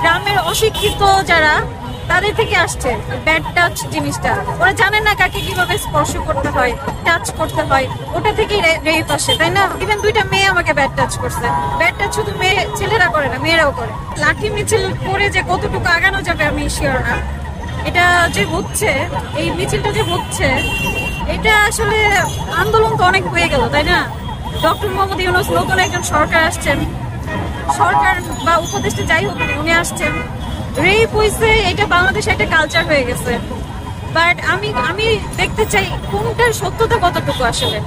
গ্রামের অশিক্ষিত যারা তাদের থেকে আসছে ব্যাড টাচ জিনিসটা। ওরা জানে না কাকে কিভাবে স্পর্শ করতে হয়, টাচ করতে হয়, ওটা থেকেই রেপ আসে, তাই না? ইভেন 2টা মেয়ে আমাকে ব্যাড টাচ করছে। ব্যাড টাচ শুধু ছেলেরা করে না, মেয়েরাও করে। লাঠি মিছিল করে যে কতটুকু আগানো যাবে আমি শিওর না। এটা যে হচ্ছে, এই মিছিলটা যে হচ্ছে, এটা আসলে আন্দোলন তো অনেক হয়ে গেল, তাই না? ডক্টর মোহাম্মদ ইউনূস নতুন একজন সরকার আসছেন, সরকার বা উপদেষ্টা যাই হোক উনি আসছেন, রেপ হয়েছে, এটা বাংলাদেশে একটা কালচার হয়ে গেছে। বাট আমি দেখতে চাই কোনটার সত্যতা কতটুকু, আসলে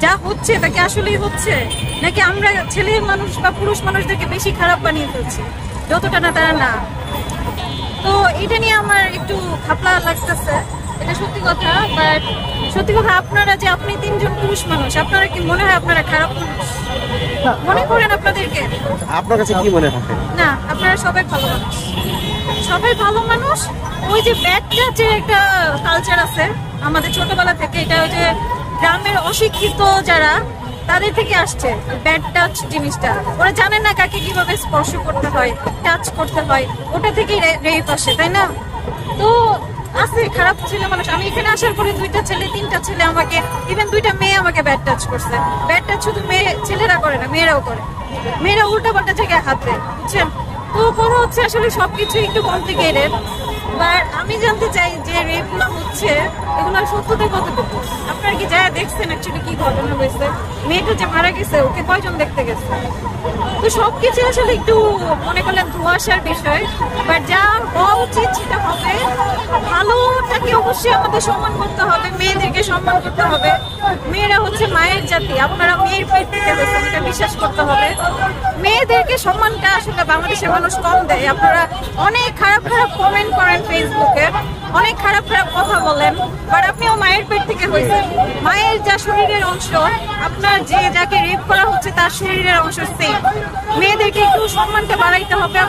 যা হচ্ছে তা কি আসলেই হচ্ছে, নাকি আমরা ছেলে মানুষ বা পুরুষ মানুষদেরকে বেশি খারাপ বানিয়ে ফেলছি, যতটা না তারা না। তো এটা নিয়ে আমার একটু খাপলা লাগতেছে, এটা সত্যি কথা। বাট সত্যি কথা, আপনারা যে আপনি 3জন পুরুষ মানুষ, আপনারা কি মনে হয় আপনারা খারাপ মানুষ মনে করেন আপনাদেরকে? আপনার কাছে কি মনে হয়? না, আপনারা সবাই ভালো মানুষ, সবাই ভালো মানুষ। ওই যে ব্যাড টাচের একটা কালচার আছে আমাদের ছোটবেলা থেকে, এটা ওই যে গ্রামের অশিক্ষিত যারা তাদের থেকে আসছে ব্যাড টাচ জিনিসটা। ওরা জানে না কাকে কিভাবে স্পর্শ করতে হয়, টাচ করতে হয়, ওটা থেকেই রেপ আসে, তাই না? তো আছে খারাপ ছেলে মানুষ। আমি এখানে আসার পরে 2টা ছেলে 3টা ছেলে আমাকে, ইভেন 2টা মেয়ে আমাকে ব্যাড টাচ করছে। ব্যাড টাচ শুধু ছেলেরা করে না, মেয়েরাও করে। মেয়েরা উল্টা পাল্টা জায়গায় হাত দেয়, বুঝছেন? তো কথা হচ্ছে আসলে সবকিছু একটু কমপ্লিকেটেড। বাট আমি জানতে চাই যে রেপগুলো হচ্ছে, এগুলোর সত্যতা কতটুকু? আপনারা কি যা দেখছেন অ্যাকচুয়ালি কি ঘটনা হয়েছে? মেয়েটা যে মারা গেছে, ওকে কয়জন দেখতে গেছে? তো সবকিছু আসলে একটু মনে করলেন ধোঁয়াশার বিষয়। বাট যা হওয়া উচিত সেটা হবে। ভালোটাকে অবশ্যই আমাদের সম্মান করতে হবে, মেয়েদেরকে সম্মান করতে হবে। মেয়েরা হচ্ছে মায়ের জাতি, আপনারা মেয়ের পেট থেকে হয়েছেন, এটা বিশ্বাস করতে হবে। মেয়েদেরকে সম্মানটা আসলে বাংলাদেশের মানুষ কম দেয়। আপনারা অনেক খারাপ খারাপ কমেন্ট করেন ফেসবুকে, অনেক খারাপ খারাপ কথা বলেন, বাট আপনিও মায়ের পেট থেকে হয়েছেন। মায়ের যা শরীরের অংশ, আপনার যাকে রেপ করা হচ্ছে তার শরীরের অংশ সেম। মেয়েদেরকে একটু সম্মানটা বাড়াইতে হবে।